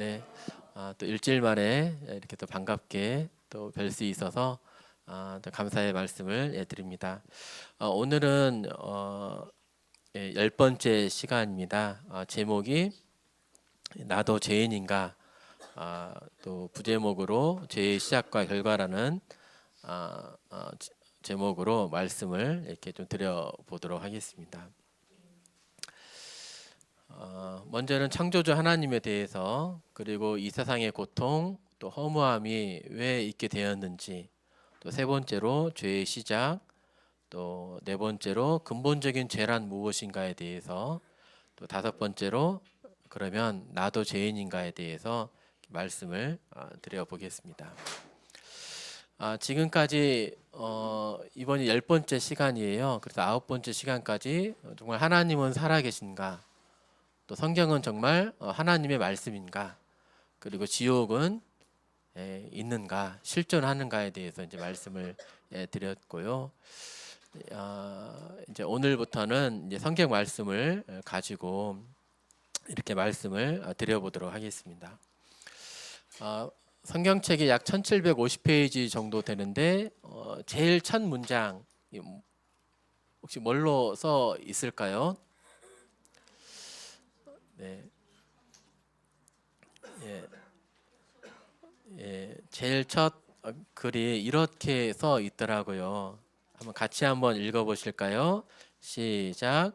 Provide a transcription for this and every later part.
네, 또 일주일 만에 이렇게 또 반갑게 또 뵐 수 있어서 또 감사의 말씀을 드립니다. 오늘은 열 번째 시간입니다. 제목이 나도 죄인인가? 또 부제목으로 죄의 시작과 결과라는 제목으로 말씀을 이렇게 좀 드려보도록 하겠습니다. 먼저는 창조주 하나님에 대해서, 그리고 이 세상의 고통 또 허무함이 왜 있게 되었는지, 또 세 번째로 죄의 시작, 또 네 번째로 근본적인 죄란 무엇인가에 대해서, 또 다섯 번째로 그러면 나도 죄인인가에 대해서 말씀을 드려보겠습니다. 지금까지 이번이 열 번째 시간이에요. 그래서 아홉 번째 시간까지 정말 하나님은 살아계신가, 또 성경은 정말 하나님의 말씀인가, 그리고 지옥은 있는가, 실존하는가에 대해서 이제 말씀을 드렸고요. 이제 오늘부터는 이제 성경 말씀을 가지고 이렇게 말씀을 드려보도록 하겠습니다. 성경책이 약 1750페이지 정도 되는데 제일 첫 문장 혹시 뭘로 써 있을까요? 네. 제일 첫 글이 이렇게 써 있더라고요. 같이 한번 읽어보실까요? 시작.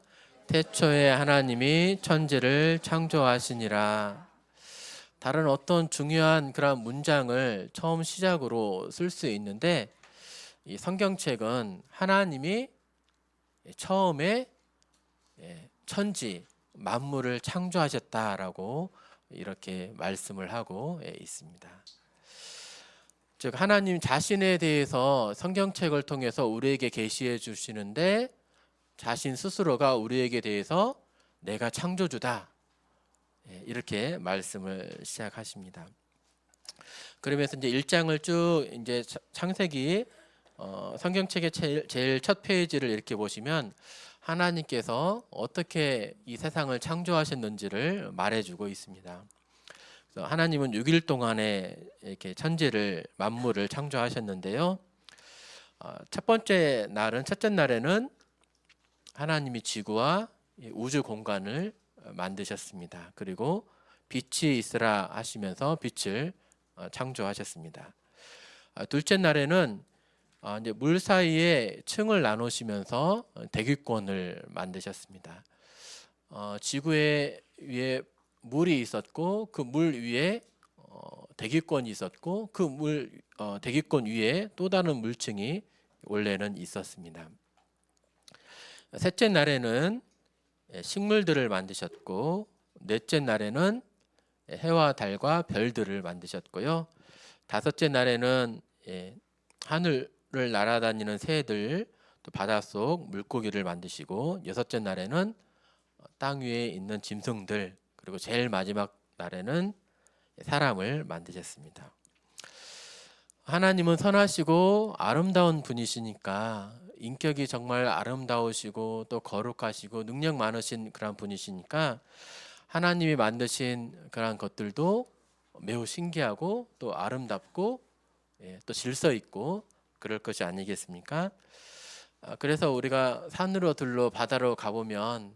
태초에 하나님이 천지를 창조하시니라. 다른 어떤 중요한 그런 문장을 처음 시작으로 쓸 수 있는데, 이 성경책은 하나님이 처음에 천지 만물을 창조하셨다라고 이렇게 말씀을 하고 있습니다. 즉 하나님 자신에 대해서 성경책을 통해서 우리에게 계시해 주시는데, 자신 스스로가 우리에게 대해서 내가 창조주다 이렇게 말씀을 시작하십니다. 그러면서 이제 1장을 쭉 이제 창세기 성경책의 제일 첫 페이지를 이렇게 보시면 하나님께서 어떻게 이 세상을 창조하셨는지를 말해주고 있습니다. 그래서 하나님은 6일 동안에 이렇게 천지를 만물을 창조하셨는데요. 첫째 날에는 하나님이 지구와 우주 공간을 만드셨습니다. 그리고 빛이 있으라 하시면서 빛을 창조하셨습니다. 둘째 날에는 이제 물 사이에 층을 나누시면서 대기권을 만드셨습니다. 지구에 위에 물이 있었고, 그 물 위에 대기권이 있었고, 그 대기권 위에 또 다른 물층이 원래는 있었습니다. 셋째 날에는 식물들을 만드셨고, 넷째 날에는 해와 달과 별들을 만드셨고요. 다섯째 날에는 하늘을 날아다니는 새들, 또 바닷속 물고기를 만드시고, 여섯째 날에는 땅 위에 있는 짐승들, 그리고 제일 마지막 날에는 사람을 만드셨습니다. 하나님은 선하시고 아름다운 분이시니까, 인격이 정말 아름다우시고 또 거룩하시고 능력 많으신 그런 분이시니까, 하나님이 만드신 그런 것들도 매우 신기하고 또 아름답고 또 질서 있고 그럴 것이 아니겠습니까? 그래서 우리가 산으로 들로 바다로 가보면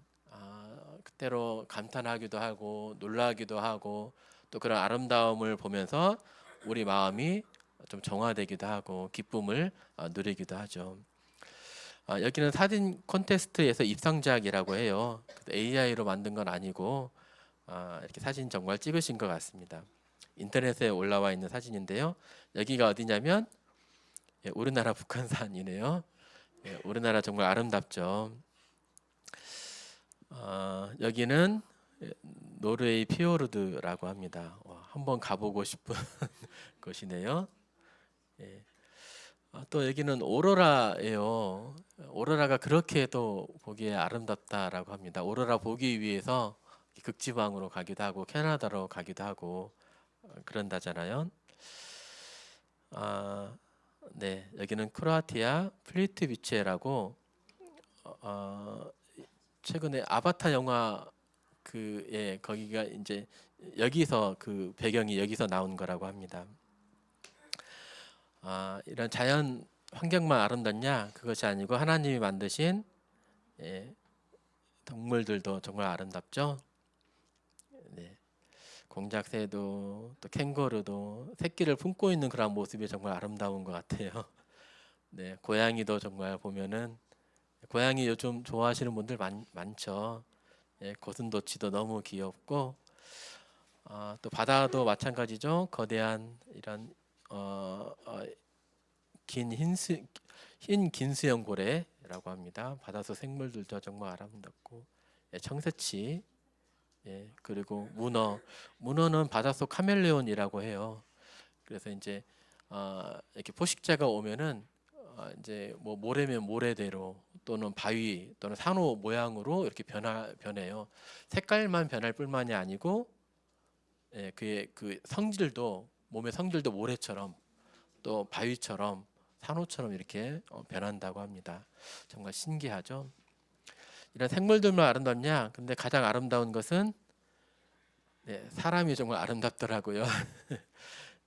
그때로 감탄하기도 하고 놀라기도 하고, 또 그런 아름다움을 보면서 우리 마음이 좀 정화되기도 하고 기쁨을 누리기도 하죠. 여기는 사진 콘테스트에서 입상작이라고 해요. AI로 만든 건 아니고 이렇게 사진 정말 찍으신 것 같습니다. 인터넷에 올라와 있는 사진인데요. 여기가 어디냐면 우리나라 북한산이네요. 우리나라 정말 아름답죠. 여기는 노르웨이 피오르드라고 합니다. 한번 가보고 싶은 곳이네요. 또 여기는 오로라예요. 오로라가 그렇게 또 보기에 아름답다라고 합니다. 오로라 보기 위해서 극지방으로 가기도 하고 캐나다로 가기도 하고 그런다잖아요. 네, 여기는 크로아티아 플리트비체라고 최근에 아바타 영화 거기가 이제 여기서 그 배경이 여기서 나온 거라고 합니다. 이런 자연 환경만 아름답냐? 그것이 아니고 하나님이 만드신 예, 동물들도 정말 아름답죠. 네, 공작새도 또 캥거루도 새끼를 품고 있는 그런 모습이 정말 아름다운 것 같아요. 네, 고양이도 정말 보면은 고양이 요즘 좋아하시는 분들 많죠. 예, 고슴도치도 너무 귀엽고 또 바다도 마찬가지죠. 거대한 이런 긴 흰 긴수염 고래라고 합니다. 바다속 생물들도 정말 아름답고 예, 청새치 예, 그리고 문어는 바닷속 카멜레온이라고 해요. 그래서 이제 이렇게 포식자가 오면은 이제 뭐 모래면 모래대로 또는 바위 또는 산호 모양으로 이렇게 변해요. 색깔만 변할 뿐만이 아니고 예, 그의 그 성질도 몸의 성질도 모래처럼 또 바위처럼 산호처럼 이렇게 변한다고 합니다. 정말 신기하죠. 이런 생물들만 아름답냐? 근데 가장 아름다운 것은 네, 사람이 정말 아름답더라고요.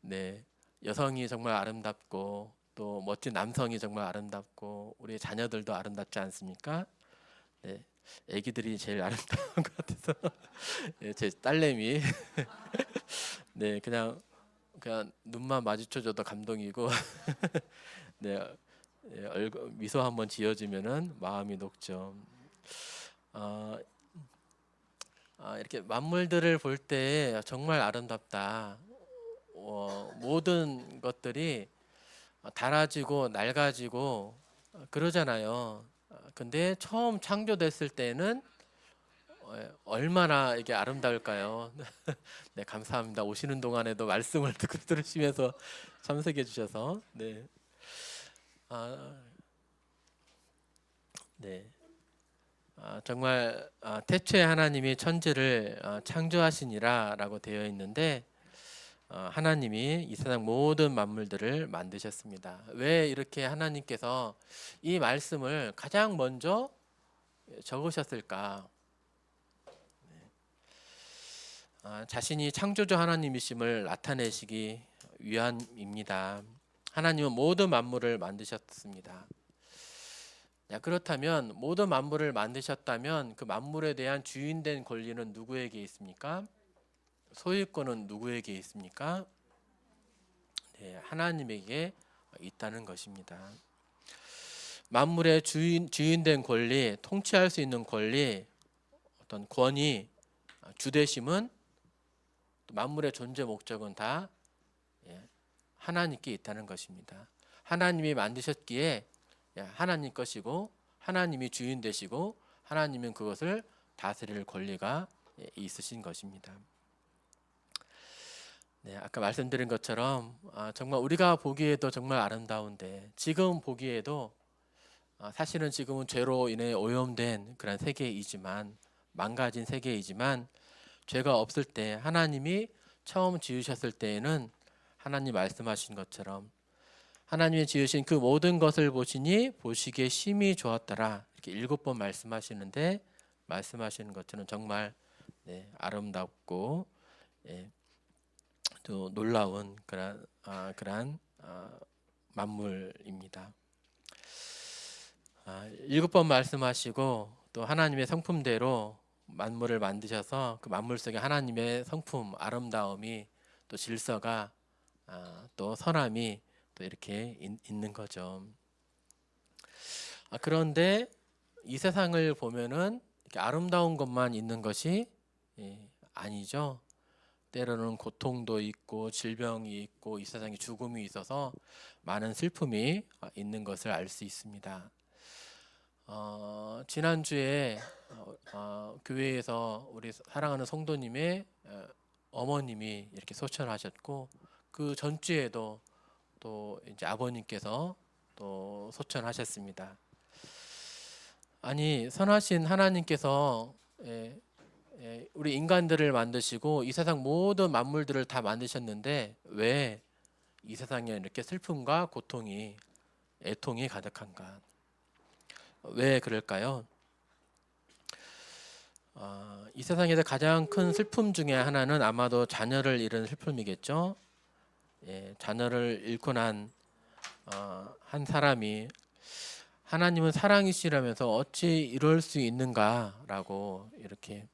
네, 여성이 정말 아름답고 또 멋진 남성이 정말 아름답고 우리 자녀들도 아름답지 않습니까? 네, 아기들이 제일 아름다운 것 같아서 네, 제 딸내미 네 그냥 눈만 마주쳐줘도 감동이고 네, 미소 한번 지어주면은 마음이 녹죠. 어, 이렇게 만물들을 볼 때 정말 아름답다. 모든 것들이 달아지고 낡아지고 그러잖아요. 근데 처음 창조됐을 때는 얼마나 이게 아름다울까요? 네, 감사합니다. 오시는 동안에도 말씀을 듣고 들으시면서 참석해 주셔서 네, 아, 네, 정말 태초에 하나님이 천지를 창조하시니라라고 되어 있는데 하나님이 이 세상 모든 만물들을 만드셨습니다. 왜 이렇게 하나님께서 이 말씀을 가장 먼저 적으셨을까? 자신이 창조주 하나님이심을 나타내시기 위함입니다. 하나님은 모든 만물을 만드셨습니다. 그렇다면 모든 만물을 만드셨다면 그 만물에 대한 주인된 권리는 누구에게 있습니까? 소유권은 누구에게 있습니까? 네, 하나님에게 있다는 것입니다. 만물의 주인된 권리, 통치할 수 있는 권리, 어떤 권위, 주대심은 만물의 존재 목적은 다 하나님께 있다는 것입니다. 하나님이 만드셨기에 하나님 것이고 하나님이 주인 되시고 하나님은 그것을 다스릴 권리가 있으신 것입니다. 네, 아까 말씀드린 것처럼 정말 우리가 보기에도 정말 아름다운데 지금 보기에도 사실은 지금은 죄로 인해 오염된 그런 세계이지만 망가진 세계이지만 죄가 없을 때 하나님이 처음 지으셨을 때에는 하나님 말씀하신 것처럼 하나님이 지으신 그 모든 것을 보시니 보시기에 심히 좋았더라 이렇게 7번 말씀하시는데 말씀하시는 것처럼 정말 아름답고 또 놀라운 그러한 만물입니다. 7번 말씀하시고 또 하나님의 성품대로 만물을 만드셔서 그 만물 속에 하나님의 성품, 아름다움이 또 질서가 또 선함이 또 이렇게 있는 거죠. 그런데 이 세상을 보면은 이렇게 아름다운 것만 있는 것이 아니죠. 때로는 고통도 있고 질병이 있고 이 세상에 죽음이 있어서 많은 슬픔이 있는 것을 알 수 있습니다. 지난주에 교회에서 우리 사랑하는 성도님의 어머님이 이렇게 소천하셨고 그 전주에도 또 이제 아버님께서 또 소천하셨습니다. 아니 선하신 하나님께서 우리 인간들을 만드시고 이 세상 모든 만물들을 다 만드셨는데 왜 이 세상에 이렇게 슬픔과 고통이 애통이 가득한가? 왜 그럴까요? 이 세상에서 가장 큰 슬픔 중에 하나는 아마도 자녀를 잃은 슬픔이겠죠. 자녀를 잃고 난 한 사람이 하나님은 사랑이시라면서 어찌 이럴 수 있는가라고 이렇게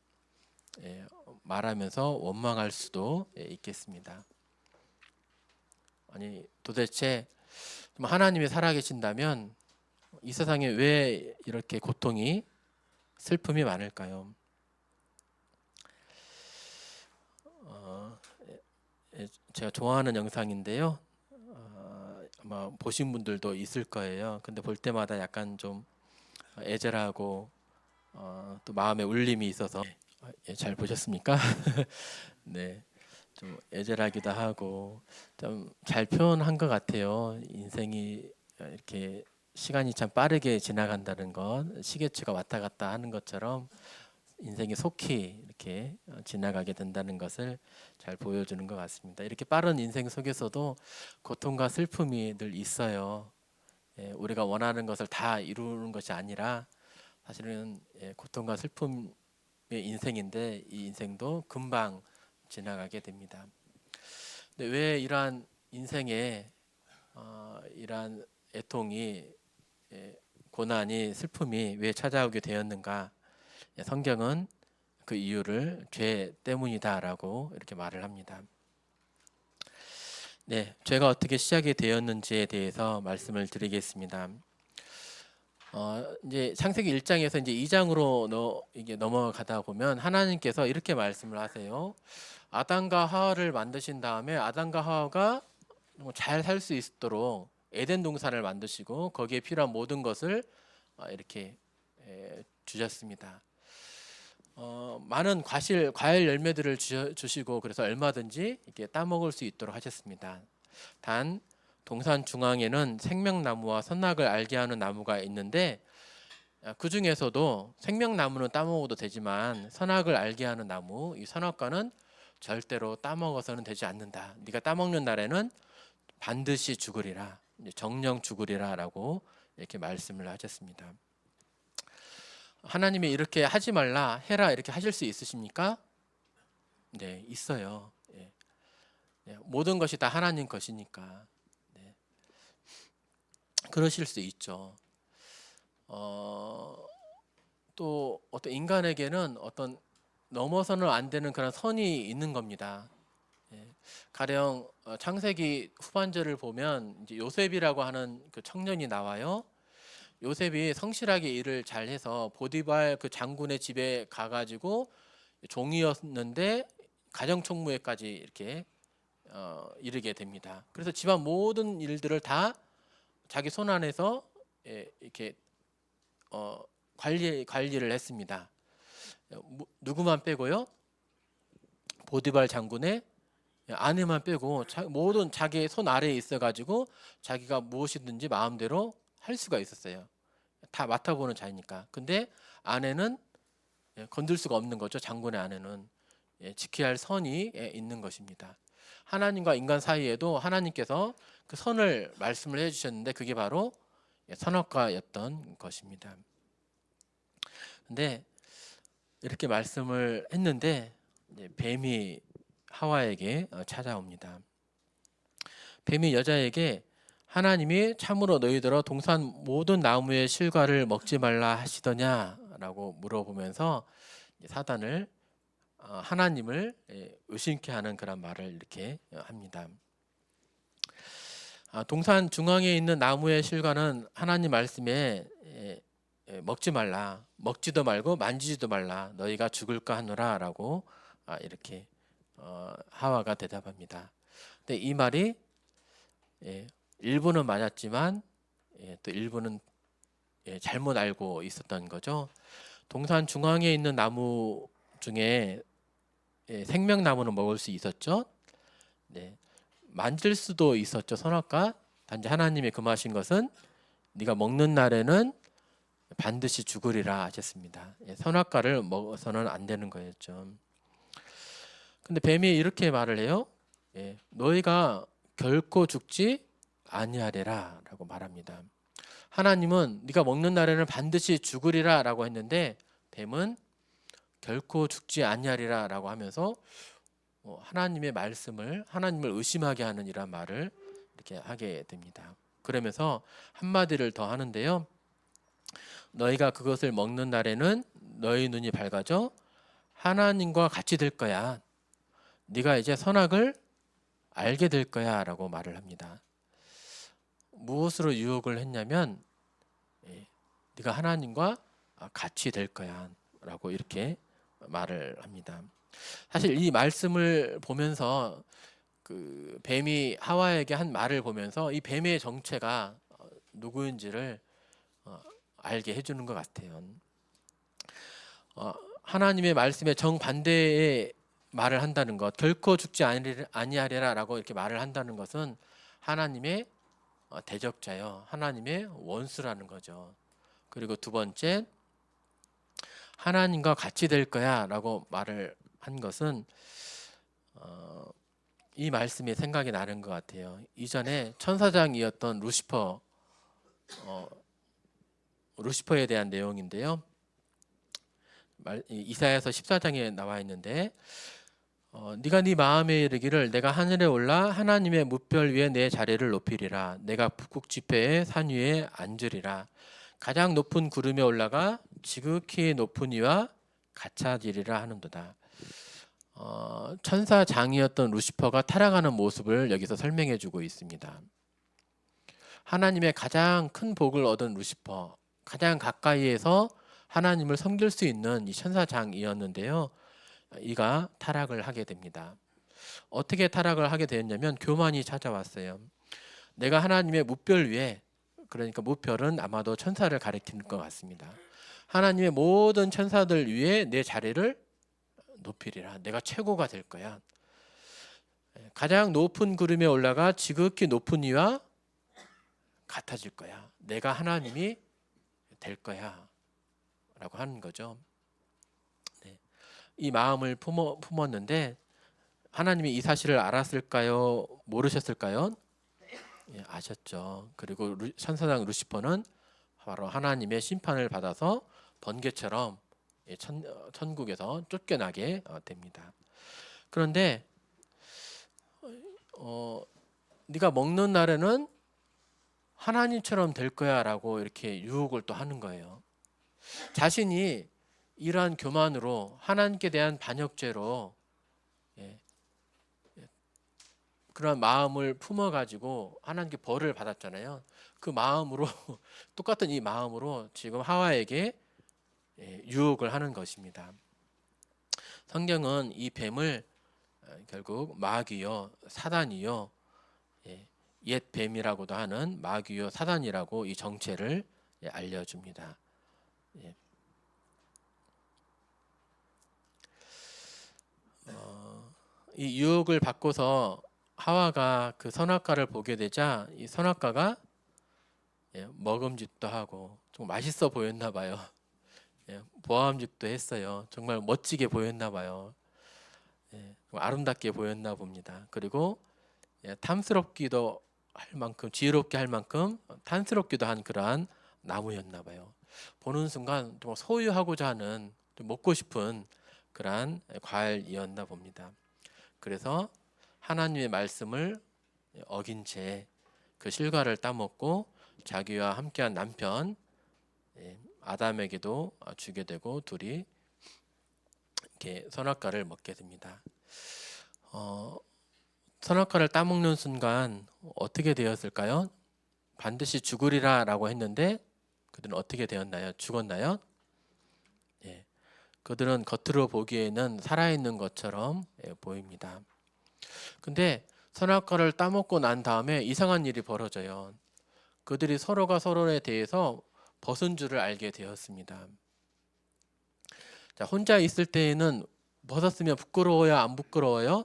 말하면서 원망할 수도 있겠습니다. 아니 도대체 하나님이 살아계신다면 이 세상에 왜 이렇게 고통이 슬픔이 많을까요? 제가 좋아하는 영상인데요. 아마 보신 분들도 있을 거예요. 근데 볼 때마다 약간 좀 애절하고 또 마음에 울림이 있어서 잘 보셨습니까? 네, 좀 애절하기도 하고 좀 잘 표현한 것 같아요. 인생이 이렇게 시간이 참 빠르게 지나간다는 것, 시계추가 왔다 갔다 하는 것처럼 인생이 속히 이렇게 지나가게 된다는 것을 잘 보여주는 것 같습니다. 이렇게 빠른 인생 속에서도 고통과 슬픔이 늘 있어요. 우리가 원하는 것을 다 이루는 것이 아니라 사실은 고통과 슬픔의 인생인데 이 인생도 금방 지나가게 됩니다. 근데 왜 이러한 인생에 이러한 애통이 고난이 슬픔이 왜 찾아오게 되었는가? 성경은 그 이유를 죄 때문이다라고 이렇게 말을 합니다. 네, 죄가 어떻게 시작이 되었는지에 대해서 말씀을 드리겠습니다. 이제 창세기 1장에서 이제 2장으로 이게 넘어가다 보면 하나님께서 이렇게 말씀을 하세요. 아담과 하와를 만드신 다음에 아담과 하와가 잘 살 수 있도록 에덴 동산을 만드시고 거기에 필요한 모든 것을 이렇게 주셨습니다. 많은 과일 열매들을 주시고 그래서 얼마든지 이렇게 따먹을 수 있도록 하셨습니다. 단 동산 중앙에는 생명나무와 선악을 알게 하는 나무가 있는데 그 중에서도 생명나무는 따먹어도 되지만 선악을 알게 하는 나무, 이 선악과는 절대로 따먹어서는 되지 않는다. 네가 따먹는 날에는 반드시 죽으리라, 정령 죽으리라라고 이렇게 말씀을 하셨습니다. 하나님이 이렇게 하지 말라, 해라 이렇게 하실 수 있으십니까? 네, 있어요. 모든 것이 다 하나님 것이니까 그러실 수 있죠. 또 어떤 인간에게는 어떤 넘어서는 안 되는 그런 선이 있는 겁니다. 가령 창세기 후반절을 보면 이제 요셉이라고 하는 그 청년이 나와요. 요셉이 성실하게 일을 잘해서 보디발 그 장군의 집에 가가지고 종이었는데 가정총무에까지 이렇게 이르게 됩니다. 그래서 집안 모든 일들을 다 자기 손 안에서 이렇게 관리를 했습니다. 누구만 빼고요? 보디발 장군의 아내만 빼고 모든 자기 손 아래에 있어가지고 자기가 무엇이든지 마음대로 할 수가 있었어요. 다 맡아보는 자니까. 근데 아내는 건들 수가 없는 거죠. 장군의 아내는 지켜야 할 선이 있는 것입니다. 하나님과 인간 사이에도 하나님께서 그 선을 말씀을 해주셨는데 그게 바로 선악과였던 것입니다. 근데 이렇게 말씀을 했는데 뱀이 하와에게 찾아옵니다. 뱀이 여자에게 하나님이 참으로 너희들아 동산 모든 나무의 실과를 먹지 말라 하시더냐라고 물어보면서 사단을 하나님을 의심케 하는 그런 말을 이렇게 합니다. 동산 중앙에 있는 나무의 실과는 하나님 말씀에 먹지 말라, 먹지도 말고 만지지도 말라, 너희가 죽을까 하노라라고 이렇게 하와가 대답합니다. 근데 이 말이 일부는 맞았지만 또 일부는 잘못 알고 있었던 거죠. 동산 중앙에 있는 나무 중에 생명나무는 먹을 수 있었죠. 만질 수도 있었죠. 선악과. 단지 하나님이 금하신 것은 네가 먹는 날에는 반드시 죽으리라 하셨습니다. 선악과를 먹어서는 안 되는 거였죠. 근데 뱀이 이렇게 말을 해요. 너희가 결코 죽지 아니하리라 라고 말합니다. 하나님은 네가 먹는 날에는 반드시 죽으리라 라고 했는데 뱀은 결코 죽지 아니하리라라고 하면서 하나님의 말씀을 하나님을 의심하게 하는 이런 말을 이렇게 하게 됩니다. 그러면서 한마디를 더 하는데요. 너희가 그것을 먹는 날에는 너희 눈이 밝아져 하나님과 같이 될 거야. 네가 이제 선악을 알게 될 거야 라고 말을 합니다. 무엇으로 유혹을 했냐면 네가 하나님과 같이 될 거야 라고 이렇게 말을 합니다. 사실 이 말씀을 보면서 그 뱀이 하와에게 한 말을 보면서 이 뱀의 정체가 누구인지를 알게 해주는 것 같아요. 하나님의 말씀에 정반대의 말을 한다는 것, 결코 죽지 아니하리라라고 이렇게 말을 한다는 것은 하나님의 대적자요, 하나님의 원수라는 거죠. 그리고 두 번째, 하나님과 같이 될 거야라고 말을 한 것은 이 말씀이 생각이 나는 것 같아요. 이전에 천사장이었던 루시퍼에 대한 내용인데요. 이사야서 14장에 나와 있는데 네가 네 마음에 이르기를 내가 하늘에 올라 하나님의 뭇별 위에 내 자리를 높이리라. 내가 북극 지폐의 산 위에 앉으리라. 가장 높은 구름에 올라가 지극히 높은 이와 같아지리라 하는도다. 천사장이었던 루시퍼가 타락하는 모습을 여기서 설명해 주고 있습니다. 하나님의 가장 큰 복을 얻은 루시퍼, 가장 가까이에서 하나님을 섬길 수 있는 이 천사장이었는데요. 이가 타락을 하게 됩니다. 어떻게 타락을 하게 되었냐면 교만이 찾아왔어요. 내가 하나님의 뭇별 위에, 그러니까 뭇별은 아마도 천사를 가리키는 것 같습니다. 하나님의 모든 천사들 위에 내 자리를 높이리라. 내가 최고가 될 거야. 가장 높은 구름에 올라가 지극히 높은 이와 같아질 거야. 내가 하나님이 될 거야 라고 하는 거죠. 네. 이 마음을 품었는데 하나님이 이 사실을 알았을까요? 모르셨을까요? 예, 아셨죠. 그리고 천사장 루시퍼는 바로 하나님의 심판을 받아서 번개처럼 천국에서 쫓겨나게 됩니다. 그런데 네가 먹는 날에는 하나님처럼 될 거야라고 이렇게 유혹을 또 하는 거예요. 자신이 이러한 교만으로 하나님께 대한 반역죄로 그런 마음을 품어가지고 하나님께 벌을 받았잖아요. 그 마음으로 똑같은 이 마음으로 지금 하와에게 유혹을 하는 것입니다. 성경은 이 뱀을 결국 마귀요 사단이요 옛 뱀이라고도 하는 마귀요 사단이라고 이 정체를 알려줍니다. 이 유혹을 받고서 하와가 그 선악과를 보게 되자 이 선악과가 먹음직도 하고 좀 맛있어 보였나 봐요. 보암직도 했어요. 정말 멋지게 보였나 봐요. 아름답게 보였나 봅니다. 그리고 탐스럽기도 할 만큼 지혜롭게 할 만큼 탐스럽기도 한 그러한 나무였나 봐요. 보는 순간 좀 소유하고자 하는 좀 먹고 싶은 그러한 과일이었나 봅니다. 그래서 하나님의 말씀을 어긴 채 그 실과를 따먹고 자기와 함께한 남편 아담에게도 주게 되고 둘이 이렇게 선악과를 먹게 됩니다. 선악과를 따먹는 순간 어떻게 되었을까요? 반드시 죽으리라라고 했는데 그들은 어떻게 되었나요? 죽었나요? 그들은 겉으로 보기에는 살아있는 것처럼 보입니다. 근데 선악과를 따먹고 난 다음에 이상한 일이 벌어져요. 그들이 서로가 서로에 대해서 벗은 줄을 알게 되었습니다. 자, 혼자 있을 때에는 벗었으면 부끄러워요? 안 부끄러워요?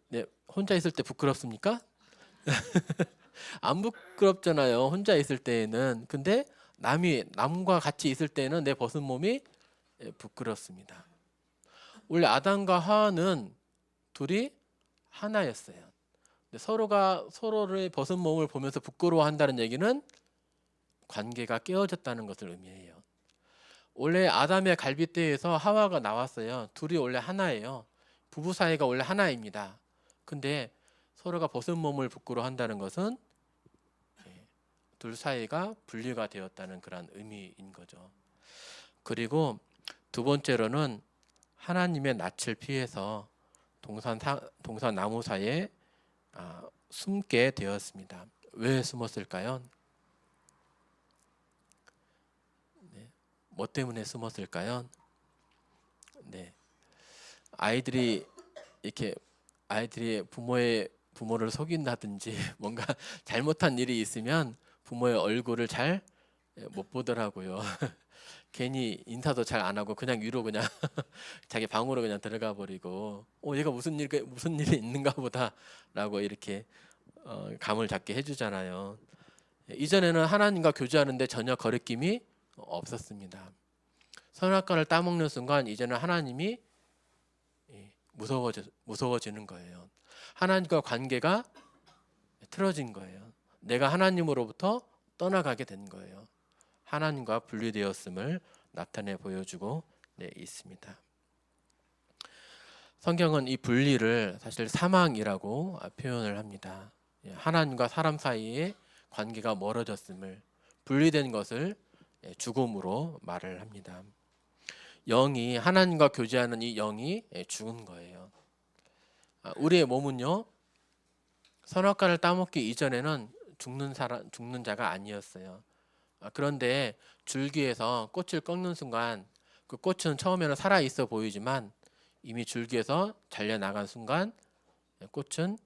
네, 혼자 있을 때 부끄럽습니까? 안 부끄럽잖아요. 혼자 있을 때에는. 근데 남과 같이 있을 때는 내 벗은 몸이 부끄럽습니다. 원래 아담과 하와는 둘이 하나였어요. 근데 서로가 서로를 벗은 몸을 보면서 부끄러워한다는 얘기는 관계가 깨어졌다는 것을 의미해요. 원래 아담의 갈빗대에서 하와가 나왔어요. 둘이 원래 하나예요. 부부 사이가 원래 하나입니다. 근데 서로가 벗은 몸을 부끄러워한다는 것은 둘 사이가 분리가 되었다는 그런 의미인 거죠. 그리고 두 번째로는 하나님의 낯을 피해서 동산 나무 사이에 숨게 되었습니다. 왜 숨었을까요? 네. 뭐 때문에 숨었을까요? 네. 아이들이 이렇게 부모를 속인다든지 뭔가 잘못한 일이 있으면 부모의 얼굴을 잘 못 보더라고요. 괜히 인사도 잘 안 하고 그냥 위로 그냥 자기 방으로 그냥 들어가 버리고 얘가 무슨 일이 있는가 보다라고 이렇게 감을 잡게 해주잖아요. 이전에는 하나님과 교제하는데 전혀 거리낌이 없었습니다. 선악과를 따먹는 순간 이제는 하나님이 무서워지는 거예요. 하나님과 관계가 틀어진 거예요. 내가 하나님으로부터 떠나가게 된 거예요. 하나님과 분리되었음을 나타내 보여주고 있습니다. 성경은 이 분리를 사실 사망이라고 표현을 합니다. 하나님과 사람 사이의 관계가 멀어졌음을, 분리된 것을 죽음으로 말을 합니다. 영이, 하나님과 교제하는 이 영이 죽은 거예요. 우리의 몸은요, 선악과를 따먹기 이전에는 죽는 자가 아니었어요. 그런데 줄기에서 꽃을 꺾는 순간 그 꽃은 처음에는 살아 있어 보이지만 이미 줄기에서 잘려 나간 순간 꽃은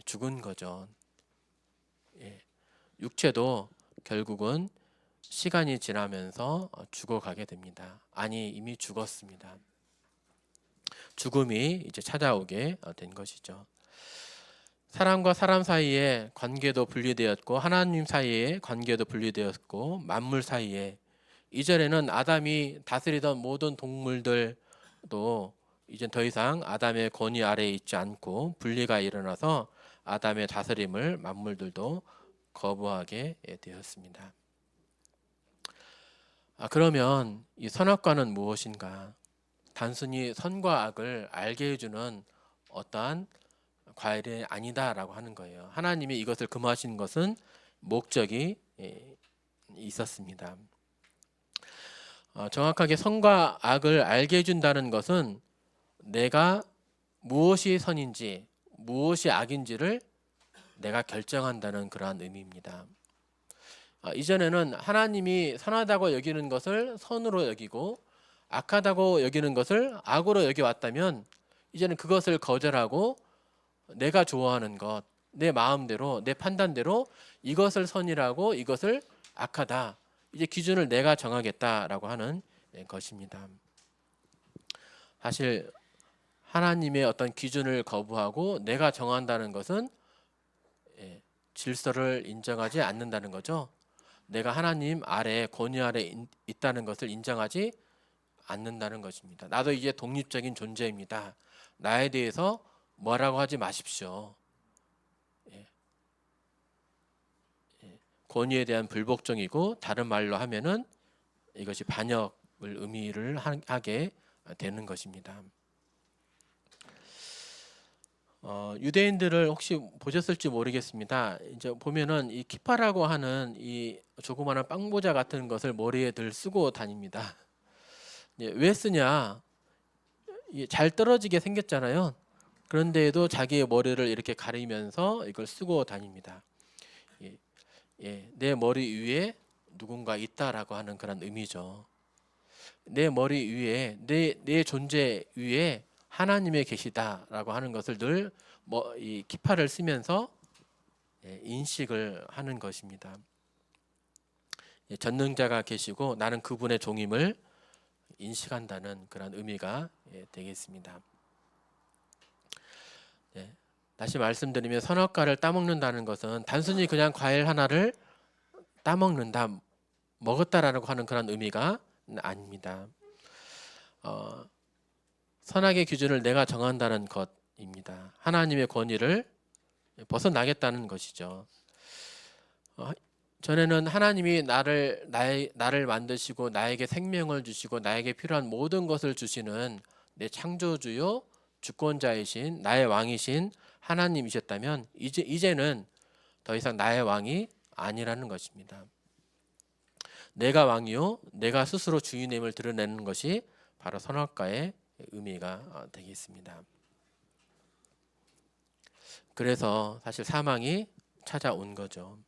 죽은 거죠. 육체도 결국은 시간이 지나면서 죽어가게 됩니다. 아니, 이미 죽었습니다. 죽음이 이제 찾아오게 된 것이죠. 사람과 사람 사이의 관계도 분리되었고 하나님 사이의 관계도 분리되었고 만물 사이에 이전에는 아담이 다스리던 모든 동물들도 이제 더 이상 아담의 권위 아래에 있지 않고 분리가 일어나서 아담의 다스림을 만물들도 거부하게 되었습니다. 그러면 이 선악과는 무엇인가? 단순히 선과 악을 알게 해주는 어떠한 과일이 아니다라고 하는 거예요. 하나님이 이것을 금하신 것은 목적이 있었습니다. 정확하게 선과 악을 알게 해준다는 것은 내가 무엇이 선인지 무엇이 악인지를 내가 결정한다는 그러한 의미입니다. 이전에는 하나님이 선하다고 여기는 것을 선으로 여기고 악하다고 여기는 것을 악으로 여겨왔다면 이제는 그것을 거절하고 내가 좋아하는 것, 내 마음대로, 내 판단대로 이것을 선이라고 이것을 악하다. 이제 기준을 내가 정하겠다라고 하는 것입니다. 사실 하나님의 어떤 기준을 거부하고 내가 정한다는 것은 질서를 인정하지 않는다는 거죠. 내가 하나님 아래 권위 아래 있다는 것을 인정하지 않는다는 것입니다. 나도 이제 독립적인 존재입니다. 나에 대해서 뭐라고 하지 마십시오. 권위에 대한 불복종이고 다른 말로 하면은 이것이 반역을 의미를 하게 되는 것입니다. 유대인들을 혹시 보셨을지 모르겠습니다. 이제 보면은 이 키파라고 하는 이 조그마한 빵모자 같은 것을 머리에 늘 쓰고 다닙니다. 왜 쓰냐? 잘 떨어지게 생겼잖아요. 그런데도 자기의 머리를 이렇게 가리면서 이걸 쓰고 다닙니다. 내 머리 위에 누군가 있다라고 하는 그런 의미죠. 내 머리 위에 내 존재 위에 하나님이 계시다라고 하는 것을 늘 이 기파를 쓰면서 인식을 하는 것입니다. 전능자가 계시고 나는 그분의 종임을 인식한다는 그런 의미가 되겠습니다. 다시 말씀드리면 선악과를 따먹는다는 것은 단순히 그냥 과일 하나를 따먹는다, 먹었다라고 하는 그런 의미가 아닙니다. 선악의 기준을 내가 정한다는 것입니다. 하나님의 권위를 벗어나겠다는 것이죠. 전에는 하나님이 나를 만드시고 나에게 생명을 주시고 나에게 필요한 모든 것을 주시는 내 창조주요 주권자이신 나의 왕이신 하나님이셨다면 이제는 더 이상 나의 왕이 아니라는 것입니다. 내가 왕이요 내가 스스로 주인임을 드러내는 것이 바로 선악과의 의미가 되겠습니다. 그래서 사실 사망이 찾아온 거죠.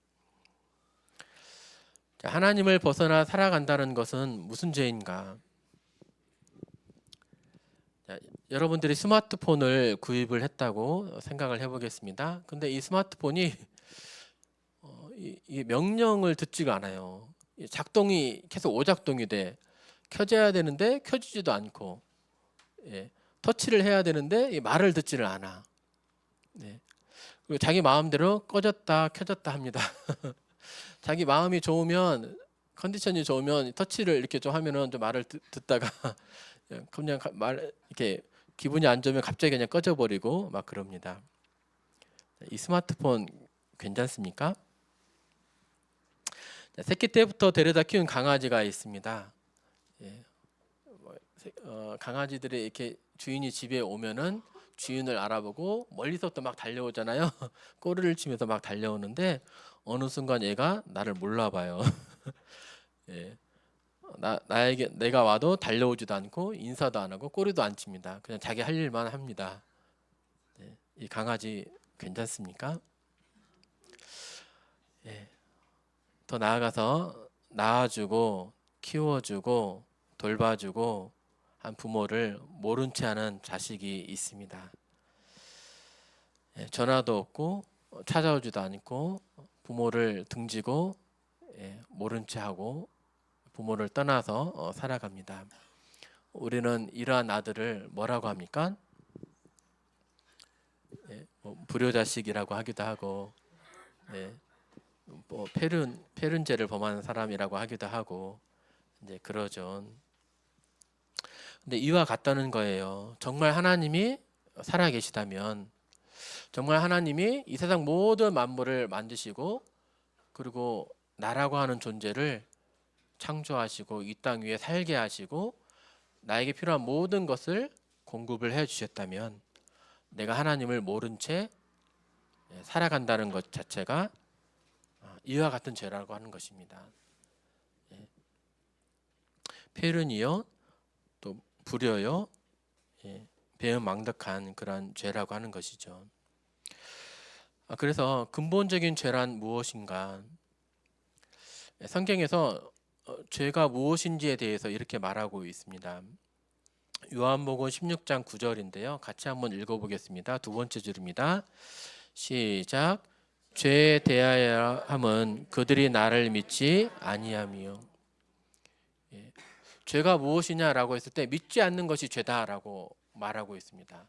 하나님을 벗어나 살아간다는 것은 무슨 죄인가? 여러분들이 스마트폰을 구입을 했다고 생각을 해보겠습니다. 근데 이 스마트폰이 이 명령을 듣지가 않아요. 작동이 계속 오작동이 돼. 켜져야 되는데 켜지지도 않고, 터치를 해야 되는데 말을 듣지를 않아. 그리고 자기 마음대로 꺼졌다 켜졌다 합니다. 자기 마음이 좋으면, 컨디션이 좋으면 터치를 이렇게 좀 하면은 좀 말을 듣다가 그냥 이렇게 기분이 안 좋으면 갑자기 그냥 꺼져버리고 막 그럽니다. 이 스마트폰 괜찮습니까? 새끼 때부터 데려다 키운 강아지가 있습니다. 강아지들이 이렇게 주인이 집에 오면은 주인을 알아보고 멀리서부터 막 달려오잖아요. 꼬리를 치면서 막 달려오는데 어느 순간 얘가 나를 몰라봐요. 나에게 내가 와도 달려오지도 않고 인사도 안 하고 꼬리도 안 칩니다. 그냥 자기 할 일만 합니다. 이 강아지 괜찮습니까? 더 나아가서 낳아주고 키워주고 돌봐주고 한 부모를 모른 채 하는 자식이 있습니다. 전화도 없고 찾아오지도 않고 부모를 등지고 모른 채 하고 부모를 떠나서 살아갑니다. 우리는 이러한 아들을 뭐라고 합니까? 불효자식이라고 하기도 하고, 뭐 폐륜죄를 범한 사람이라고 하기도 하고, 이제 그러죠. 근데 이와 같다는 거예요. 정말 하나님이 살아 계시다면, 정말 하나님이 이 세상 모든 만물을 만드시고, 그리고 나라고 하는 존재를 창조하시고 이 땅 위에 살게 하시고 나에게 필요한 모든 것을 공급을 해 주셨다면 내가 하나님을 모른 채 살아간다는 것 자체가 이와 같은 죄라고 하는 것입니다. 폐륜이요, 또 불효요, 배은망덕한 그런 죄라고 하는 것이죠. 그래서 근본적인 죄란 무엇인가? 성경에서 죄가 무엇인지에 대해서 이렇게 말하고 있습니다. 요한복음 16장 9절인데요. 같이 한번 읽어보겠습니다. 두 번째 줄입니다. 시작. 죄에 대하여 함은 그들이 나를 믿지 아니함이요. 죄가 무엇이냐라고 했을 때 믿지 않는 것이 죄다라고 말하고 있습니다.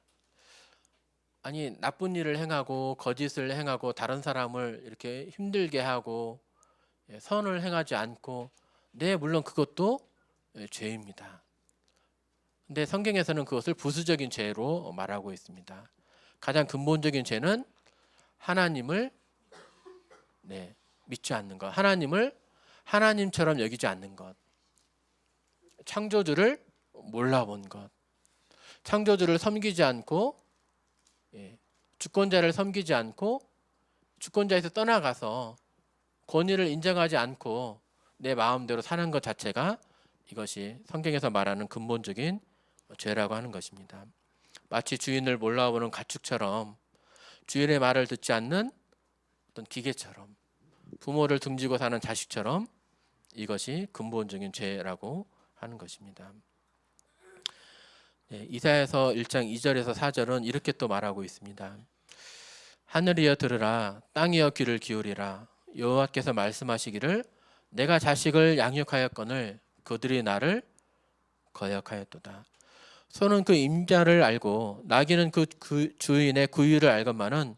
아니 나쁜 일을 행하고 거짓을 행하고 다른 사람을 이렇게 힘들게 하고 선을 행하지 않고 물론 그것도 죄입니다. 근데 성경에서는 그것을 부수적인 죄로 말하고 있습니다. 가장 근본적인 죄는 하나님을 믿지 않는 것, 하나님을 하나님처럼 여기지 않는 것, 창조주를 몰라본 것, 창조주를 섬기지 않고 주권자를 섬기지 않고 주권자에서 떠나가서 권위를 인정하지 않고 내 마음대로 사는 것 자체가 이것이 성경에서 말하는 근본적인 죄라고 하는 것입니다. 마치 주인을 몰라보는 가축처럼 주인의 말을 듣지 않는 어떤 기계처럼 부모를 등지고 사는 자식처럼 이것이 근본적인 죄라고 하는 것입니다. 이사야서 1장 2절에서 4절은 이렇게 또 말하고 있습니다. 하늘이여 들으라, 땅이여 귀를 기울이라. 여호와께서 말씀하시기를 내가 자식을 양육하였거늘 그들이 나를 거역하였도다. 소는 그 임자를 알고 나귀는 그 주인의 구유를 알건만은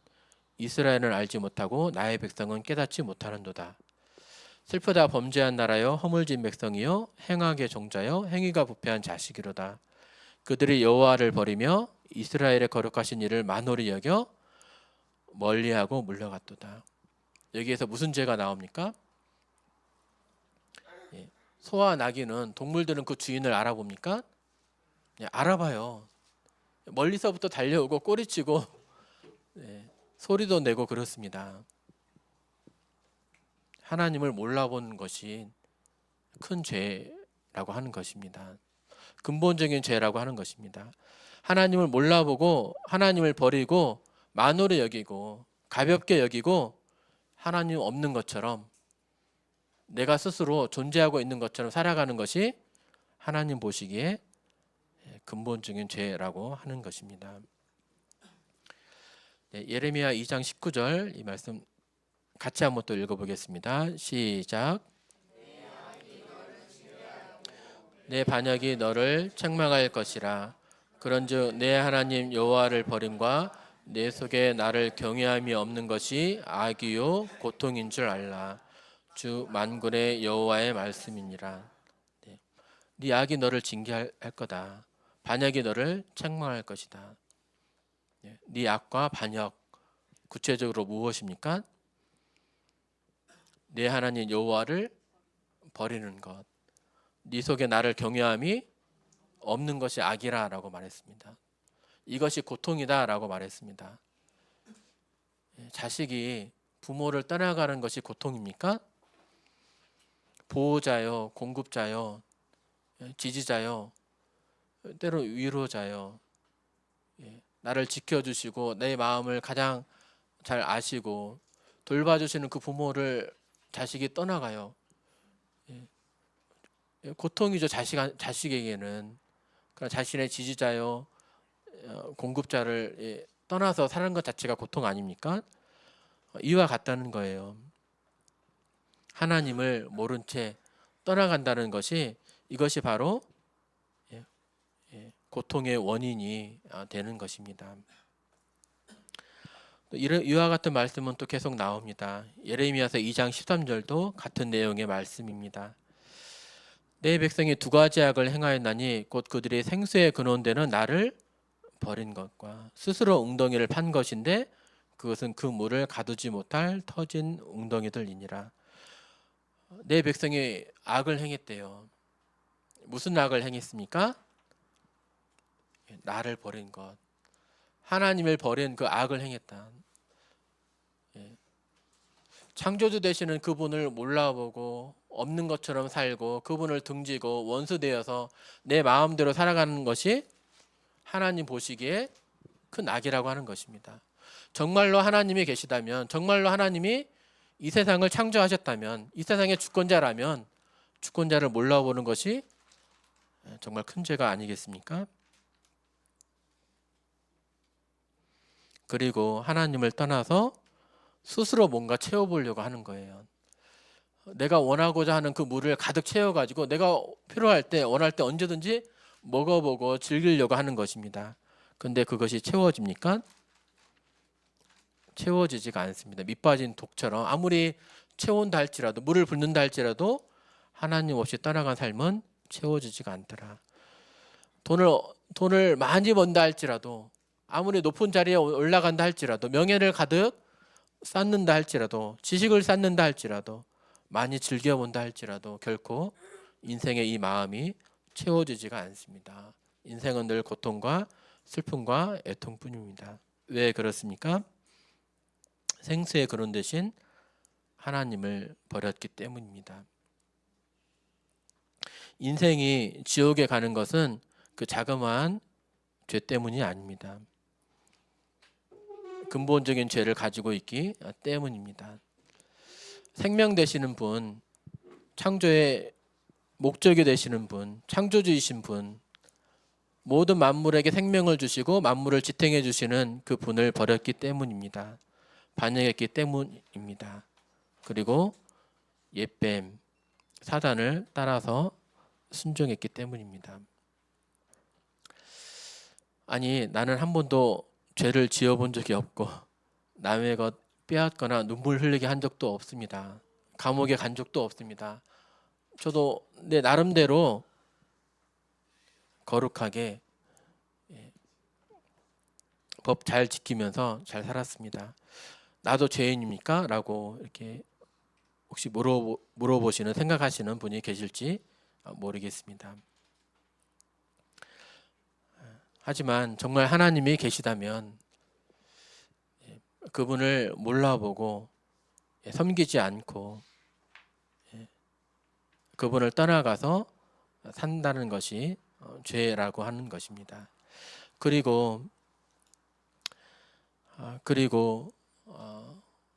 이스라엘은 알지 못하고 나의 백성은 깨닫지 못하는도다. 슬프다 범죄한 나라여 허물진 백성이여 행악의 종자여 행위가 부패한 자식이로다. 그들이 여호와를 버리며 이스라엘의 거룩하신 이를 만홀히 여겨 멀리하고 물러갔도다. 여기에서 무슨 죄가 나옵니까? 소와 나귀는 동물들은 그 주인을 알아봅니까? 네, 알아봐요. 멀리서부터 달려오고 꼬리치고 네, 소리도 내고 그렇습니다. 하나님을 몰라본 것이 큰 죄라고 하는 것입니다. 근본적인 죄라고 하는 것입니다. 하나님을 몰라보고 하나님을 버리고 만홀히 여기고 가볍게 여기고 하나님 없는 것처럼 내가 스스로 존재하고 있는 것처럼 살아가는 것이 하나님 보시기에 근본적인 죄라고 하는 것입니다. 예레미야 2장 19절 이 말씀 같이 한번 또 읽어보겠습니다. 시작. 내 반역이 너를 책망할 것이라. 그런즉 내 하나님 여호와를 버림과 내 속에 나를 경외함이 없는 것이 악이요 고통인 줄 알라. 주 만군의 여호와의 말씀이니라. 네 악이 너를 징계할 거다. 반역이 너를 책망할 것이다. 네 악과 반역 구체적으로 무엇입니까? 내 하나님 여호와를 버리는 것. 네 속에 나를 경외함이 없는 것이 악이라라고 말했습니다. 이것이 고통이다라고 말했습니다. 자식이 부모를 떠나가는 것이 고통입니까? 보호자요, 공급자요, 지지자요, 때로 위로자요. 나를 지켜주시고 내 마음을 가장 잘 아시고 돌봐주시는 그 부모를 자식이 떠나가요. 고통이죠. 자식에게는. 그러나 자신의 지지자요, 공급자를 떠나서 사는 것 자체가 고통 아닙니까? 이와 같다는 거예요. 하나님을 모른 채 떠나간다는 것이 이것이 바로 고통의 원인이 되는 것입니다. 이와 같은 말씀은 또 계속 나옵니다. 예레미야서 2장 13절도 같은 내용의 말씀입니다. 내 백성이 두 가지 악을 행하였나니 곧 그들이 생수의 근원되는 나를 버린 것과 스스로 웅덩이를 판 것인데 그것은 그 물을 가두지 못할 터진 웅덩이들이니라. 내 백성이 악을 행했대요. 무슨 악을 행했습니까? 나를 버린 것. 하나님을 버린 그 악을 행했다. 창조주 되시는 그분을 몰라보고 없는 것처럼 살고 그분을 등지고 원수되어서 내 마음대로 살아가는 것이 하나님 보시기에 큰 악이라고 하는 것입니다. 정말로 하나님이 계시다면, 정말로 하나님이 이 세상을 창조하셨다면, 이 세상의 주권자라면 주권자를 몰라보는 것이 정말 큰 죄가 아니겠습니까? 그리고 하나님을 떠나서 스스로 뭔가 채워보려고 하는 거예요. 내가 원하고자 하는 그 물을 가득 채워가지고 내가 필요할 때 원할 때 언제든지 먹어보고 즐기려고 하는 것입니다. 근데 그것이 채워집니까? 채워지지가 않습니다. 밑빠진 독처럼 아무리 채운다 할지라도 물을 붓는다 할지라도 하나님 없이 떠나간 삶은 채워지지가 않더라. 돈을 많이 번다 할지라도 아무리 높은 자리에 올라간다 할지라도 명예를 가득 쌓는다 할지라도 지식을 쌓는다 할지라도 많이 즐겨본다 할지라도 결코 인생의 이 마음이 채워지지가 않습니다. 인생은 늘 고통과 슬픔과 애통뿐입니다. 왜 그렇습니까? 생수의 근원 대신 하나님을 버렸기 때문입니다. 인생이 지옥에 가는 것은 그 자그마한 죄 때문이 아닙니다. 근본적인 죄를 가지고 있기 때문입니다. 생명 되시는 분, 창조의 목적이 되시는 분, 창조주이신 분, 모든 만물에게 생명을 주시고 만물을 지탱해 주시는 그 분을 버렸기 때문입니다. 반역했기 때문입니다. 그리고 옛뱀, 사단을 따라서 순종했기 때문입니다. 아니, 나는 한 번도 죄를 지어본 적이 없고 남의 것 빼앗거나 눈물 흘리게 한 적도 없습니다. 감옥에 간 적도 없습니다. 저도 내 나름대로 거룩하게 법 잘 지키면서 잘 살았습니다. 나도 죄인입니까? 라고 이렇게 혹시 물어보시는 생각하시는 분이 계실지 모르겠습니다. 하지만 정말 하나님이 계시다면 그분을 몰라보고 섬기지 않고 그분을 떠나가서 산다는 것이 죄라고 하는 것입니다. 그리고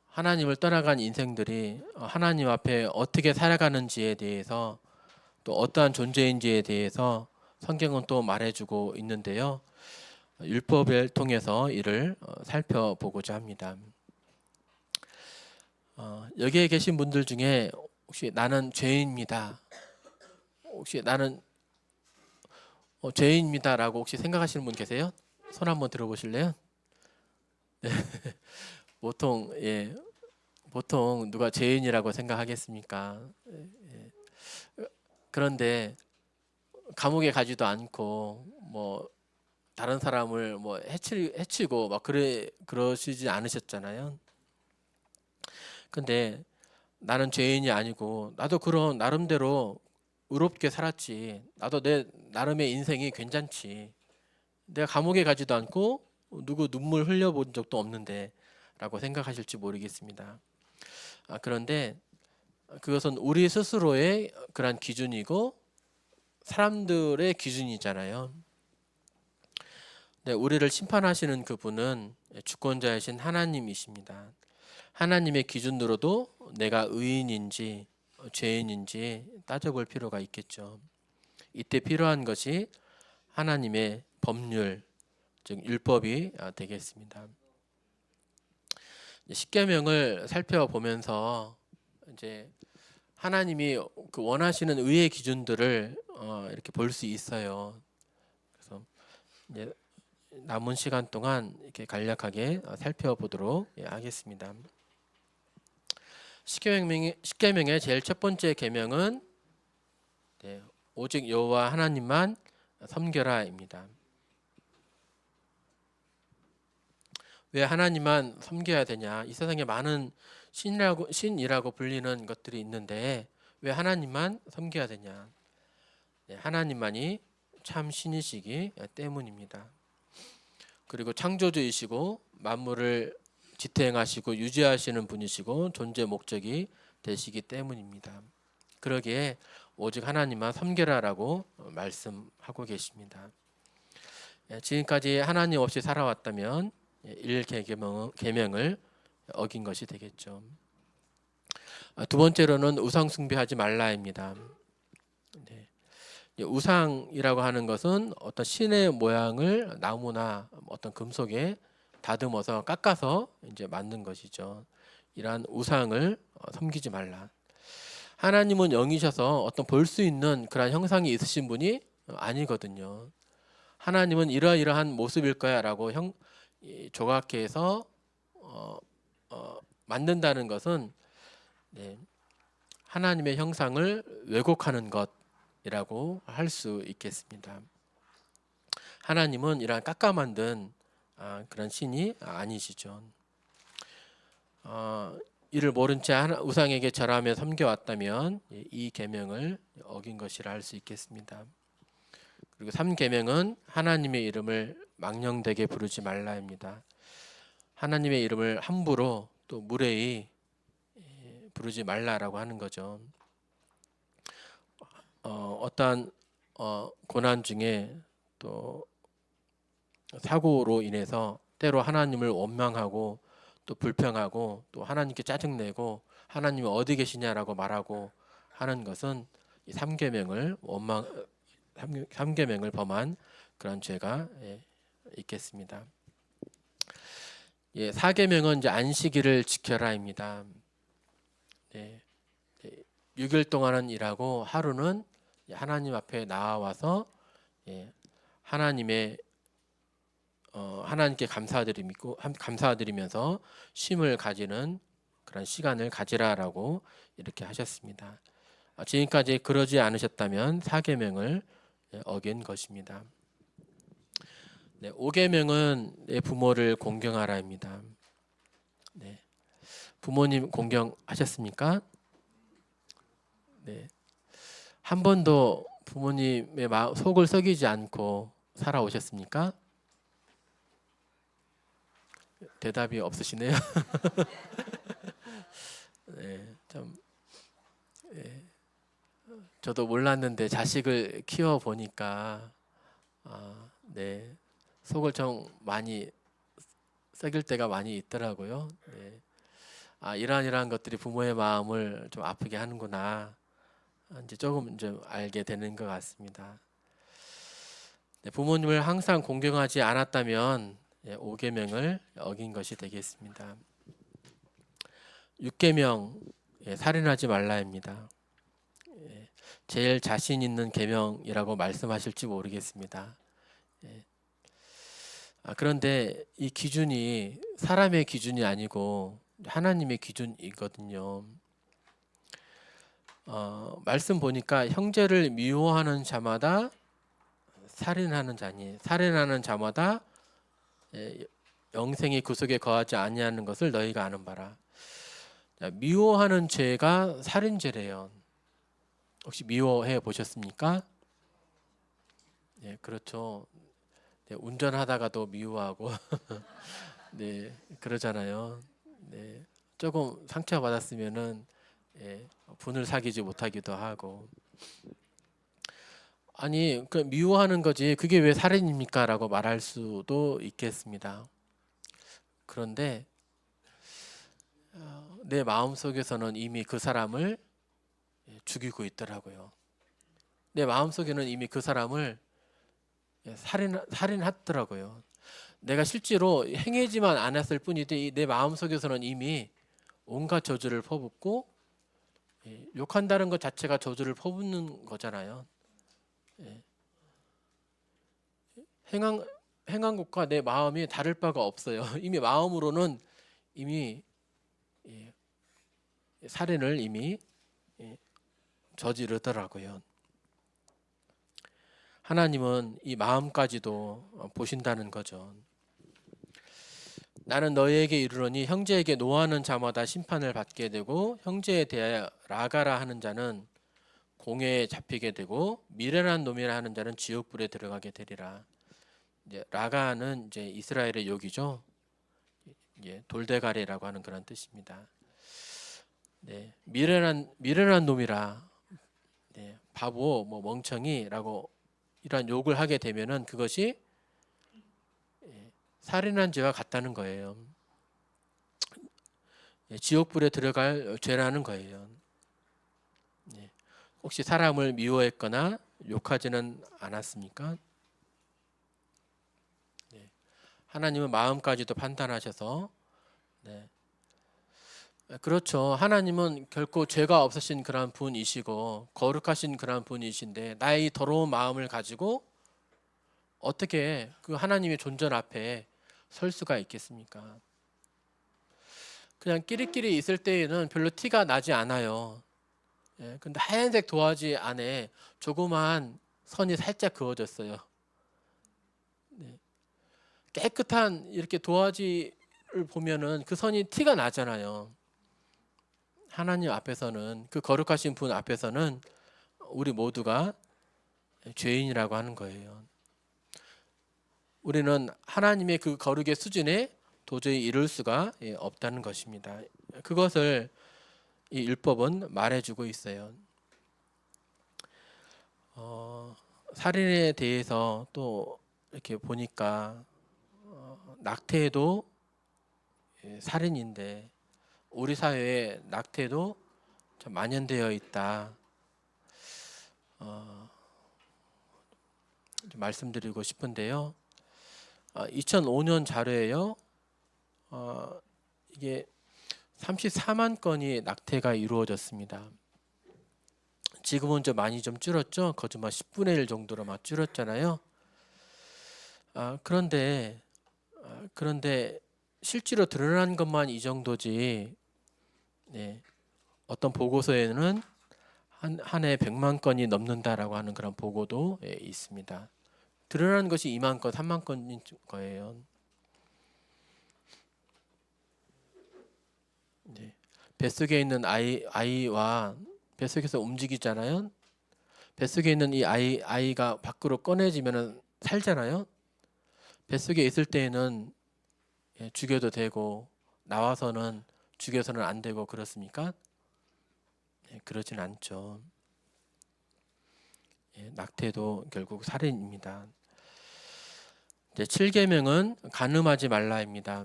하나님을 떠나간 인생들이 하나님 앞에 어떻게 살아가는지에 대해서 또 어떠한 존재인지에 대해서 성경은 또 말해주고 있는데요. 율법을 통해서 이를 살펴보고자 합니다. 여기에 계신 분들 중에 혹시 나는 죄인입니다. 혹시 나는 죄인입니다라고 혹시 생각하시는 분 계세요? 손 한번 들어보실래요? 네. 보통 누가 죄인이라고 생각하겠습니까? 그런데 감옥에 가지도 않고 뭐 다른 사람을 뭐 해치고 막 그러시지 않으셨잖아요. 근데 나는 죄인이 아니고 나도 그런 나름대로 의롭게 살았지. 나도 내 나름의 인생이 괜찮지. 내가 감옥에 가지도 않고 누구 눈물 흘려본 적도 없는데 라고 생각하실지 모르겠습니다. 그런데 그것은 우리 스스로의 그런 기준이고 사람들의 기준이잖아요. 네, 우리를 심판하시는 그분은 주권자이신 하나님이십니다. 하나님의 기준으로도 내가 의인인지 죄인인지 따져볼 필요가 있겠죠. 이때 필요한 것이 하나님의 법률, 즉 율법이 되겠습니다. 십계명을 살펴보면서 이제 하나님이 그 원하시는 의의 기준들을 이렇게 볼 수 있어요. 그래서 이제 남은 시간 동안 이렇게 간략하게 살펴보도록 하겠습니다. 십계명의 제일 첫 번째 계명은 오직 여호와 하나님만 섬겨라입니다. 왜 하나님만 섬겨야 되냐? 이 세상에 많은 신이라고 불리는 것들이 있는데 왜 하나님만 섬겨야 되냐? 하나님만이 참 신이시기 때문입니다. 그리고 창조주이시고 만물을 지탱하시고 유지하시는 분이시고 존재 목적이 되시기 때문입니다. 그러기에 오직 하나님만 섬겨라라고 말씀하고 계십니다. 지금까지 하나님 없이 살아왔다면 1계명을 어긴 것이 되겠죠. 두 번째로는 우상 숭배하지 말라입니다. 우상이라고 하는 것은 어떤 신의 모양을 나무나 어떤 금속에 다듬어서 깎아서 이제 만든 것이죠. 이러한 우상을 섬기지 말라. 하나님은 영이셔서 어떤 볼 수 있는 그런 형상이 있으신 분이 아니거든요. 하나님은 이러이러한 모습일 거야라고 조각해서 만든다는 것은 하나님의 형상을 왜곡하는 것이라고 할 수 있겠습니다. 하나님은 이러한 깎아 만든 그런 신이 아니시죠. 이를 모른 채 우상에게 절하며 섬겨왔다면 이 계명을 어긴 것이라 할 수 있겠습니다. 그리고 3계명은 하나님의 이름을 망령되게 부르지 말라입니다. 하나님의 이름을 함부로 또 무례히 부르지 말라라고 하는 거죠. 어떠한 고난 중에 또 사고로 인해서 때로 하나님을 원망하고 또 불평하고 또 하나님께 짜증내고 하나님이 어디 계시냐라고 말하고 하는 것은 이 3계명을 범한 그런 죄가 있겠습니다. 4계명은 이제 안식일을 지켜라입니다. 6일 동안은 일하고 하루는 하나님 앞에 나와서 하나님께 감사드리면서 쉼을 가지는 그런 시간을 가지라라고 이렇게 하셨습니다. 지금까지 그러지 않으셨다면 4계명을 어긴 것입니다. 5계명은 내 부모를 공경하라입니다. 부모님 공경하셨습니까? 한 번도 부모님의 속을 썩이지 않고 살아오셨습니까? 대답이 없으시네요. 네, 참, 예, 저도 몰랐는데 자식을 키워 보니까 네, 속을 좀 많이 썩일 때가 많이 있더라고요. 네. 이러한 것들이 부모의 마음을 좀 아프게 하는구나. 이제 조금 이제 알게 되는 것 같습니다. 네, 부모님을 항상 공경하지 않았다면 5계명을 어긴 것이 되겠습니다. 6계명 살인하지 말라입니다. 제일 자신 있는 계명이라고 말씀하실지 모르겠습니다. 그런데 이 기준이 사람의 기준이 아니고 하나님의 기준이거든요. 말씀 보니까 형제를 미워하는 자마다 살인하는 자니 살인하는 자마다 영생이 그 속에 거하지 아니하는 것을 너희가 아는 바라. 미워하는 죄가 살인죄래요. 혹시 미워해 보셨습니까? 네, 그렇죠. 네, 운전하다가도 미워하고 네, 그러잖아요. 네, 조금 상처 받았으면은 분을 사귀지 못하기도 하고. 아니, 그 미워하는 거지. 그게 왜 살인입니까?라고 말할 수도 있겠습니다. 그런데 내 마음 속에서는 이미 그 사람을 죽이고 있더라고요. 내 마음 속에는 이미 그 사람을 살인했더라고요. 내가 실제로 행하지만 않았을 뿐이지 내 마음 속에서는 이미 온갖 저주를 퍼붓고 욕한다는 것 자체가 저주를 퍼붓는 거잖아요. 행한 행한 것과 내 마음이 다를 바가 없어요. 이미 마음으로는 이미 살인을 이미 저지르더라고요. 하나님은 이 마음까지도 보신다는 거죠. 나는 너희에게 이르노니 형제에게 노하는 자마다 심판을 받게 되고 형제에 대하여 라가라 하는 자는 공회에 잡히게 되고 미련한 놈이라 하는 자는 지옥불에 들어가게 되리라. 이제 라가는 이제 이스라엘의 욕이죠. 이제 돌대가리라고 하는 그런 뜻입니다. 네, 미련한 놈이라, 네, 바보, 뭐 멍청이라고 이러한 욕을 하게 되면은 그것이 살인한 죄와 같다는 거예요. 지옥불에 들어갈 죄라는 거예요. 혹시 사람을 미워했거나 욕하지는 않았습니까? 하나님은 마음까지도 판단하셔서 그렇죠. 하나님은 결코 죄가 없으신 그런 분이시고 거룩하신 그런 분이신데 나의 더러운 마음을 가지고 어떻게 그 하나님의 존전 앞에 설 수가 있겠습니까? 그냥 끼리끼리 있을 때에는 별로 티가 나지 않아요. 근데 하얀색 도화지 안에 조그만 선이 살짝 그어졌어요. 깨끗한 이렇게 도화지를 보면은 그 선이 티가 나잖아요. 하나님 앞에서는 그 거룩하신 분 앞에서는 우리 모두가 죄인이라고 하는 거예요. 우리는 하나님의 그 거룩의 수준에 도저히 이룰 수가 없다는 것입니다. 그것을 이 율법은 말해주고 있어요. 살인에 대해서 또 이렇게 보니까 낙태도 살인인데 우리 사회에 낙태도 좀 만연되어 있다. 좀 말씀드리고 싶은데요. 2005년 자료예요. 이게 34만 건이 낙태가 이루어졌습니다. 지금은 좀 많이 좀 줄었죠. 거짓말 10분의 1 정도로 막 줄었잖아요. 그런데 실제로 드러난 것만 이 정도지. 네, 어떤 보고서에는 한 해 100만 건이 넘는다라고 하는 그런 보고도 있습니다. 드러난 것이 2만 건, 3만 건인 거예요. 네. 뱃속에 있는 아이와 뱃속에서 움직이잖아요. 뱃속에 있는 이 아이가 밖으로 꺼내지면은 살잖아요. 뱃속에 있을 때에는 죽여도 되고 나와서는 죽여서는 안 되고 그렇습니까? 그러진 않죠. 낙태도 결국 살인입니다. 이제 7계명은 간음하지 말라입니다.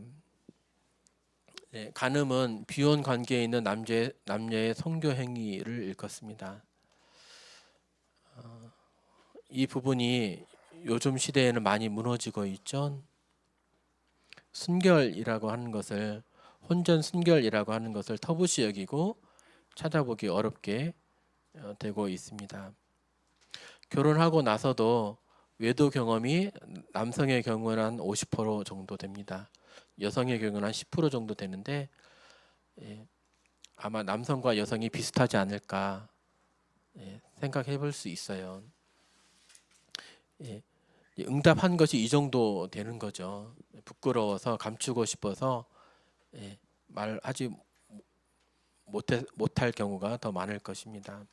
간음은 비혼 관계에 있는 남녀의 성교 행위를 일컫습니다. 이 부분이 요즘 시대에는 많이 무너지고 있죠. 순결이라고 하는 것을 혼전 순결이라고 하는 것을 터부시 여기고 찾아보기 어렵게 되고 있습니다. 결혼하고 나서도 외도 경험이 남성의 경우는 한 50% 정도 됩니다. 여성의 경우는 한 10% 정도 되는데 아마 남성과 여성이 비슷하지 않을까 생각해 볼 수 있어요. 응답한 것이 이 정도 되는 거죠. 부끄러워서 감추고 싶어서 말하지 못할 경우가 더 많을 것입니다.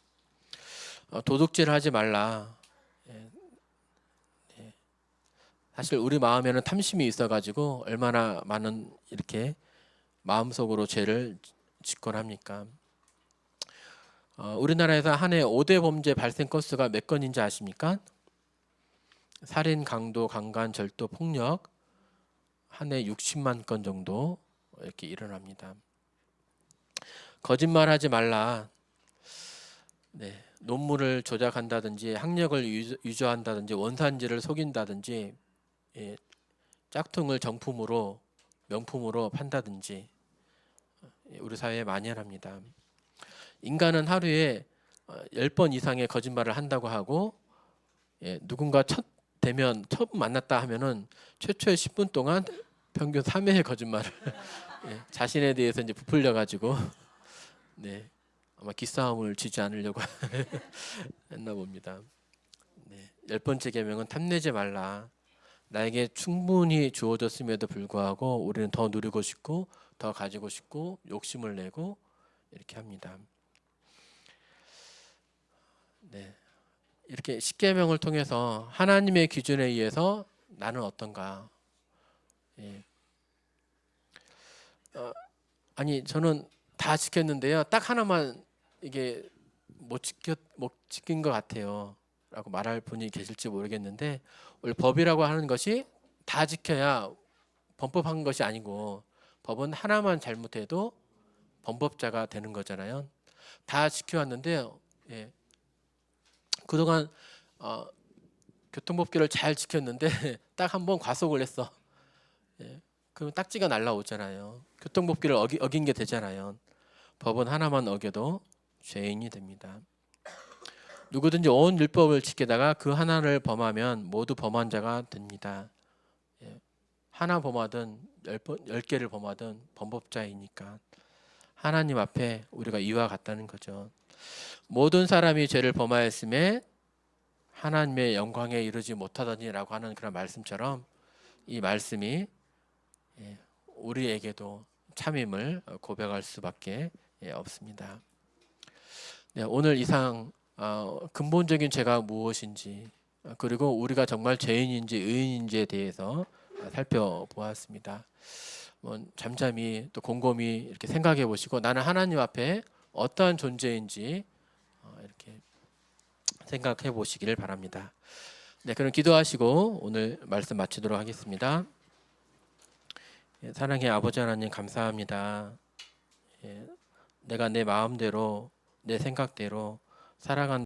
도둑질하지 말라. 사실 우리 마음에는 탐심이 있어가지고 얼마나 많은 이렇게 마음속으로 죄를 짓곤 합니까? 우리나라에서 한 해 5대 범죄 발생 건수가 몇 건인지 아십니까? 살인, 강도, 강간, 절도, 폭력 한 해 60만 건 정도 이렇게 일어납니다. 거짓말하지 말라. 논문을 조작한다든지 학력을 유조한다든지 원산지를 속인다든지 짝퉁을 정품으로 명품으로 판다든지 우리 사회에 만연합니다. 인간은 하루에 10번 이상의 거짓말을 한다고 하고 누군가 처음 만났다 하면은 최초의 10분 동안 평균 3회의 거짓말을 자신에 대해서 이제 부풀려 가지고 아마 기싸움을 지지 않으려고 했나 봅니다. 10번째 계명은 탐내지 말라. 나에게 충분히 주어졌음에도 불구하고 우리는 더 누리고 싶고 더 가지고 싶고 욕심을 내고 이렇게 합니다. 이렇게 10계명을 통해서 하나님의 기준에 의해서 나는 어떤가? 아니 저는 다 지켰는데요. 딱 하나만 이게 못 지킨 것 같아요. 라고 말할 분이 계실지 모르겠는데 원래 법이라고 하는 것이 다 지켜야 범법한 것이 아니고 법은 하나만 잘못해도 범법자가 되는 거잖아요. 다 지켜왔는데 그동안 교통법규를 잘 지켰는데 딱 한 번 과속을 했어. 그럼 딱지가 날라오잖아요. 교통법규를 어긴 게 되잖아요. 법은 하나만 어겨도 죄인이 됩니다. 누구든지 온 율법을 지키다가 그 하나를 범하면 모두 범한 자가 됩니다. 하나 범하든 10개를 범하든 범법자이니까 하나님 앞에 우리가 이와 같다는 거죠. 모든 사람이 죄를 범하였음에 하나님의 영광에 이르지 못하더니라고 하는 그런 말씀처럼 이 말씀이 우리에게도 참임을 고백할 수밖에 없습니다. 오늘 이상 근본적인 죄가 무엇인지 그리고 우리가 정말 죄인인지 의인인지에 대해서 살펴보았습니다. 잠잠히 또 곰곰이 이렇게 생각해 보시고 나는 하나님 앞에 어떠한 존재인지 이렇게 생각해 보시기를 바랍니다. 그럼 기도하시고 오늘 말씀 마치도록 하겠습니다. 사랑의 아버지 하나님 감사합니다. 내가 내 마음대로 내 생각대로 살아간